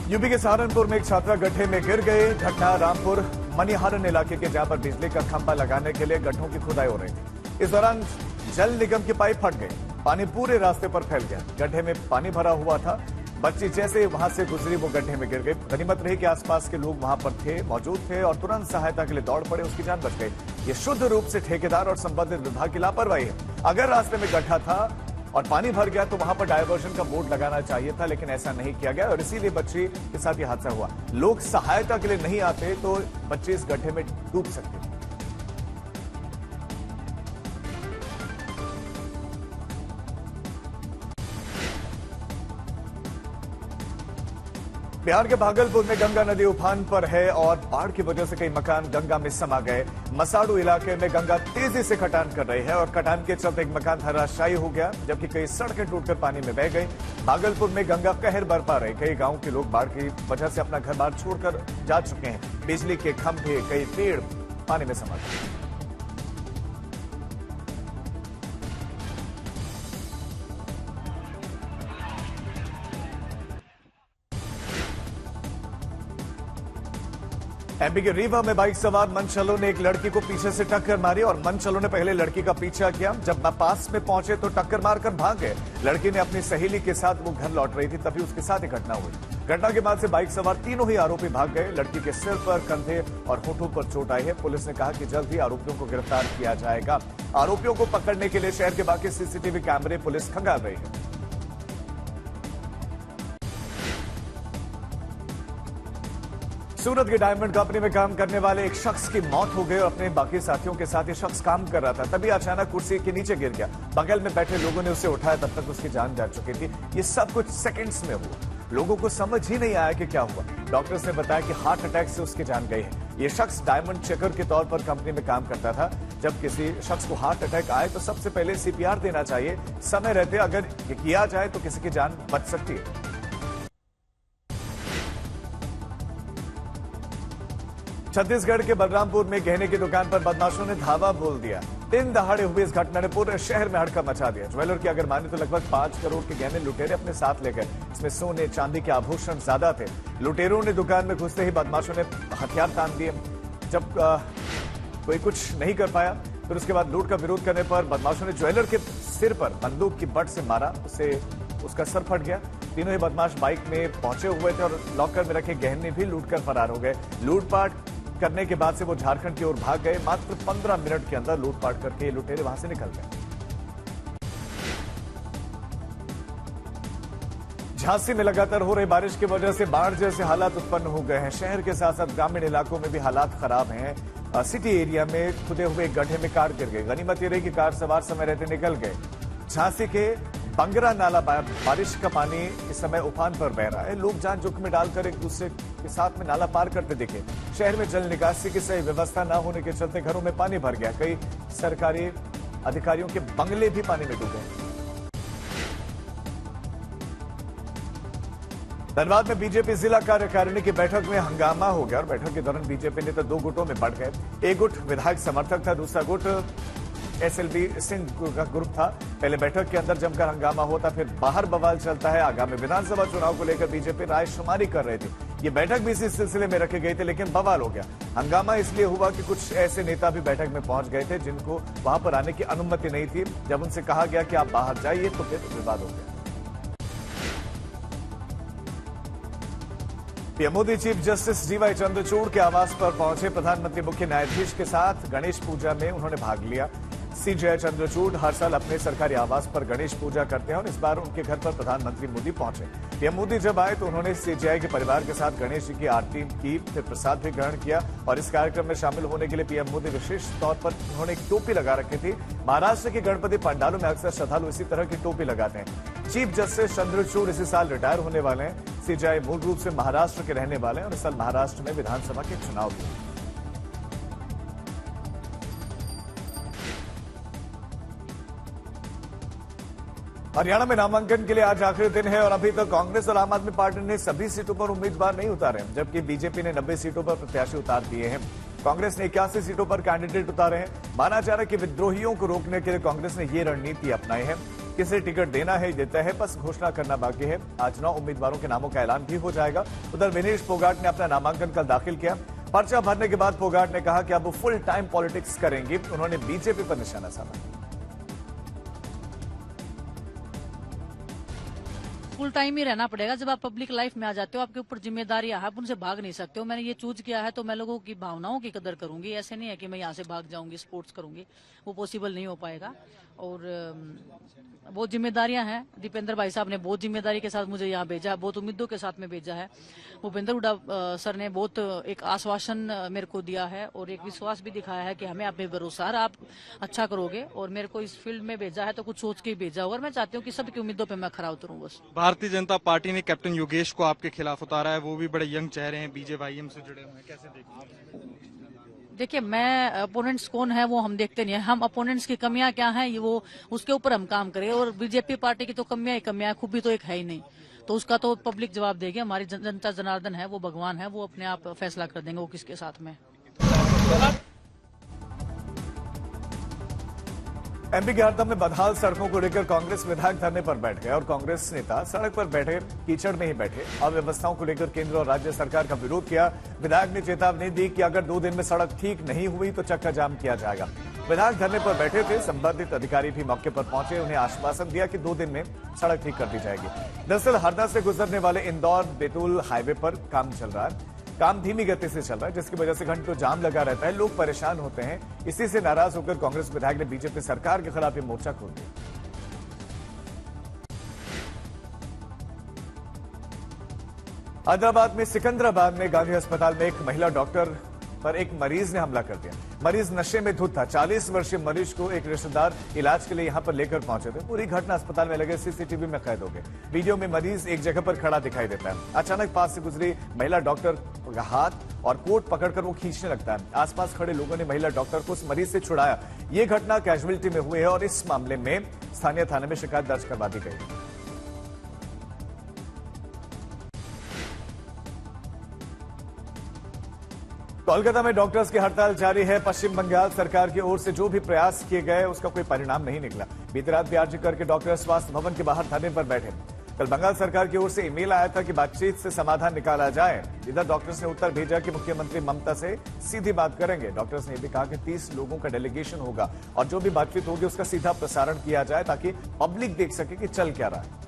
UP के सहारनपुर में एक छात्रा गड्ढे में गिर गए। घटना रामपुर मनिहारन इलाके के, जहां पर बिजली का खंभा लगाने के लिए गड्ढों की खुदाई हो रही थी। इस दौरान जल निगम की पाइप फट गई, पानी पूरे रास्ते पर फैल गया। गड्ढे में पानी भरा हुआ था। बच्ची जैसे वहां से गुजरी वो गड्ढे में गिर गई। गनीमत रही कि आसपास के लोग वहां पर मौजूद थे और तुरंत सहायता के लिए दौड़ पड़े, उसकी जान बच गई। ये शुद्ध रूप से ठेकेदार और संबंधित विभाग की लापरवाही है। अगर रास्ते में गड्ढा था और पानी भर गया तो वहां पर डायवर्जन का बोर्ड लगाना चाहिए था, लेकिन ऐसा नहीं किया गया और इसीलिए बच्ची के साथ यह हादसा हुआ। लोग सहायता के लिए नहीं आते तो बच्चे इस गड्ढे में डूब सकते। बिहार के भागलपुर में गंगा नदी उफान पर है और बाढ़ की वजह से कई मकान गंगा में समा गए। मसाड़ू इलाके में गंगा तेजी से कटान कर रही है और कटान के चलते एक मकान धराशायी हो गया, जबकि कई सड़कें टूटकर पानी में बह गई। भागलपुर में गंगा कहर बरपा रही। कई गांव के लोग बाढ़ की वजह से अपना घर बार छोड़कर जा चुके हैं। बिजली के खंभे, कई पेड़ पानी में समा गए। एमपी के रीवा में बाइक सवार मनचलों ने एक लड़की को पीछे से टक्कर मारी और मनचलों ने पहले लड़की का पीछा किया। जब पास में पहुंचे तो टक्कर मारकर भाग गए। लड़की ने अपनी सहेली के साथ वो घर लौट रही थी, तभी उसके साथ ही घटना हुई। घटना के बाद से बाइक सवार तीनों ही आरोपी भाग गए। लड़की के सिर पर, कंधे और होठों पर चोट आई है। पुलिस ने कहा कि जल्द ही आरोपियों को गिरफ्तार किया जाएगा। आरोपियों को पकड़ने के लिए शहर के बाकी सीसीटीवी कैमरे पुलिस खंगाल रही है। सूरत की डायमंड कंपनी में काम करने वाले एक शख्स की मौत हो गई और अपने बाकी साथियों के साथ ये शख्स काम कर रहा था। तभी अचानक कुर्सी के नीचे गिर गया। बगल में बैठे लोगों ने उसे उठाया, तब तक उसकी जान जा चुकी थी। ये सब कुछ सेकंड्स में हुआ। लोगों को समझ ही नहीं आया कि क्या हुआ। डॉक्टर्स ने बताया कि हार्ट अटैक से उसकी जान गई है। ये शख्स डायमंड चेकर के तौर पर कंपनी में काम करता था। जब किसी शख्स को हार्ट अटैक आए तो सबसे पहले सीपीआर देना चाहिए। समय रहते अगर ये किया जाए तो किसी की जान बच सकती है। छत्तीसगढ़ के बलरामपुर में गहने की दुकान पर बदमाशों ने धावा बोल दिया। दिन दहाड़े हुए इस घटना ने पूरे शहर में हड़कंप मचा दिया। ज्वेलर की अगर माने तो लगभग 5 करोड़ के गहने लुटेरे अपने साथ ले गए। इसमें सोने चांदी के आभूषण ज्यादा थे। लुटेरों ने दुकान में घुसते ही बदमाशों ने हथियार तान दिए। जब कोई कुछ नहीं कर पाया फिर उसके बाद लूट का विरोध करने पर बदमाशों ने ज्वेलर के सिर पर बंदूक की बट से मारा। उसका सर फट गया। तीनों ही बदमाश बाइक में पहुंचे हुए थे और लॉकर में रखे गहने भी लूटकर फरार हो गए। लूटपाट करने के बाद से वो झारखंड की ओर भाग गए। मात्र 15 मिनट के अंदर लूटपाट करके ये लुटेरे वहां से निकल गए। झांसी में लगातार हो रही बारिश की वजह से बाढ़ जैसे हालात उत्पन्न हो गए हैं। शहर के साथ साथ ग्रामीण इलाकों में भी हालात खराब हैं। सिटी एरिया में खुदे हुए गड्ढे में कार गिर गई। गनीमत ये रही कि कार सवार समय रहते निकल गए। झांसी के बंगरा नाला बारिश का पानी इस समय उफान पर बह रहा है। लोग जान जोखिम में डालकर एक दूसरे के साथ में नाला पार करते दिखे। शहर में जल निकासी की सही व्यवस्था न होने के चलते घरों में पानी भर गया। कई सरकारी अधिकारियों के बंगले भी पानी में डूबे। धनबाद में बीजेपी जिला कार्यकारिणी की बैठक में हंगामा हो गया और बैठक के दौरान बीजेपी नेता 2 गुटों में बढ़ गए। एक गुट विधायक समर्थक था, दूसरा गुट एसएलवी सिंह का ग्रुप था। पहले बैठक के अंदर जमकर हंगामा होता, फिर बाहर बवाल चलता है। आगामी विधानसभा चुनाव को लेकर बीजेपी रायशुमारी कर रही थी। ये बैठक भी इसी सिलसिले में रखी गई थी, लेकिन बवाल हो गया। हंगामा इसलिए हुआ कि कुछ ऐसे नेता भी बैठक में पहुंच गए थे जिनको वहां पर आने की अनुमति नहीं थी। जब उनसे कहा गया कि आप बाहर जाइए तो फिर विवाद हो गया। PM Modi chief justice D Y Chandrachud के आवास पर पहुंचे। प्रधानमंत्री मुख्य न्यायाधीश के साथ गणेश पूजा में उन्होंने भाग लिया। सीजेआई चंद्रचूड़ हर साल अपने सरकारी आवास पर गणेश पूजा करते हैं और इस बार उनके घर पर प्रधानमंत्री मोदी पहुंचे। पीएम मोदी जब आए तो उन्होंने सीजेआई के परिवार के साथ गणेश जी की आरती की, फिर प्रसाद भी ग्रहण किया और इस कार्यक्रम में शामिल होने के लिए पीएम मोदी विशेष तौर पर उन्होंने एक टोपी लगा रखी थी। महाराष्ट्र के गणपति पंडालों में अक्सर श्रद्धालु इसी तरह की टोपी लगाते हैं। चीफ जस्टिस चंद्रचूड़ इसी साल रिटायर होने वाले हैं। सीजेआई मूल रूप से महाराष्ट्र के रहने वाले हैं और इस साल महाराष्ट्र में विधानसभा के चुनाव भी। हरियाणा में नामांकन के लिए आज आखिरी दिन है और अभी तक कांग्रेस और आम आदमी पार्टी ने सभी सीटों पर उम्मीदवार नहीं उतारे, जबकि बीजेपी ने 90 सीटों पर प्रत्याशी उतार दिए हैं। कांग्रेस ने 81 सीटों पर कैंडिडेट उतारे हैं। माना जा रहा है कि विद्रोहियों को रोकने के लिए कांग्रेस ने ये रणनीति अपनाई है। किसे टिकट देना है ये तय है, बस घोषणा करना बाकी है। आज 9 उम्मीदवारों के नामों का ऐलान भी हो जाएगा। उधर विनेश फोगाट ने अपना नामांकन कल दाखिल किया। पर्चा भरने के बाद फोगाट ने कहा कि अब वो फुल टाइम पॉलिटिक्स करेंगी। उन्होंने बीजेपी पर निशाना साधा। फुल टाइम ही रहना पड़ेगा। जब आप पब्लिक लाइफ में आ जाते हो, आपके ऊपर जिम्मेदारियां, आप उनसे भाग नहीं सकते हो। मैंने ये चूज किया है तो मैं लोगों की भावनाओं की कदर करूंगी। ऐसे नहीं है कि मैं यहाँ से भाग जाऊंगी, स्पोर्ट्स करूंगी, वो पॉसिबल नहीं हो पाएगा। और बहुत जिम्मेदारियां हैं। दीपेंद्र भाई साहब ने बहुत जिम्मेदारी के साथ मुझे यहाँ भेजा है, बहुत उम्मीदों के साथ में भेजा है। भूपेंद्र हुड्डा सर ने बहुत एक आश्वासन मेरे को दिया है और एक विश्वास भी दिखाया है कि हमें आप पे भरोसा है, आप अच्छा करोगे। और मेरे को इस फील्ड में भेजा है तो कुछ सोच के ही भेजा होगा। और मैं चाहती हूँ कि सबकी उम्मीदों पे मैं खरा उतरूं। बस भारतीय जनता पार्टी ने कैप्टन योगेश को आपके खिलाफ उतारा है, वो भी बड़े यंग चेहरे हैं, बीजेवाईएम से जुड़े हुए हैं, कैसे देखते हैं? देखिए, मैं अपोनेंट्स कौन है वो हम देखते नहीं है। हम अपोनेंट्स की कमियां क्या हैं ये वो उसके ऊपर हम काम करें। और बीजेपी पार्टी की तो कमियां ही कमियां है, खूबी तो एक है ही नहीं। तो उसका तो पब्लिक जवाब देगी। हमारी जनता जनार्दन है, वो भगवान है, वो अपने आप फैसला कर देंगे वो किसके साथ में। एमपी के हरदा में बदहाल सड़कों को लेकर कांग्रेस विधायक धरने पर बैठ गए और कांग्रेस नेता सड़क पर बैठे कीचड़ में ही बैठे अव्यवस्थाओं को लेकर केंद्र और राज्य सरकार का विरोध किया। विधायक ने चेतावनी दी कि अगर 2 दिन में सड़क ठीक नहीं हुई तो चक्का जाम किया जाएगा। विधायक धरने पर बैठे थे, संबंधित अधिकारी भी मौके पर पहुंचे, उन्हें आश्वासन दिया कि 2 दिन में सड़क ठीक कर दी जाएगी। दरअसल हरदा से गुजरने वाले इंदौर बैतूल हाईवे पर काम चल रहा है। काम धीमी गति से चल रहा है, जिसकी वजह से घंटों जाम लगा रहता है, लोग परेशान होते हैं। इसी से नाराज होकर कांग्रेस विधायक ने बीजेपी सरकार के खिलाफ ये मोर्चा खोल दिया। हैदराबाद में सिकंदराबाद में गांधी अस्पताल में एक महिला डॉक्टर पर एक मरीज ने हमला कर दिया। मरीज नशे में धुत था। 40 वर्षीय मरीज को एक रिश्तेदार इलाज के लिए यहां पर लेकर पहुंचे थे। पूरी घटना अस्पताल में लगे सीसीटीवी में कैद हो गई। वीडियो में मरीज एक जगह पर खड़ा दिखाई देता है। अचानक पास से गुजरी महिला डॉक्टर का हाथ और कोट पकड़कर वो खींचने लगता है। आसपास खड़े लोगों ने महिला डॉक्टर को उस मरीज से छुड़ाया। ये घटना कैजुअलिटी में हुई है और इस मामले में स्थानीय थाने में शिकायत दर्ज करवा दी गई। कोलकाता में डॉक्टर्स की हड़ताल जारी है। पश्चिम बंगाल सरकार की ओर से जो भी प्रयास किए गए उसका कोई परिणाम नहीं निकला। बीती रात भी आरजी करके डॉक्टर स्वास्थ्य भवन के बाहर धरने पर बैठे। कल बंगाल सरकार की ओर से ईमेल आया था कि बातचीत से समाधान निकाला जाए। इधर डॉक्टर्स ने उत्तर भेजा कि मुख्यमंत्री ममता से सीधी बात करेंगे। डॉक्टर्स ने भी कहा कि 30 लोगों का डेलीगेशन होगा और जो भी बातचीत होगी उसका सीधा प्रसारण किया जाए ताकि पब्लिक देख सके कि चल क्या रहा है।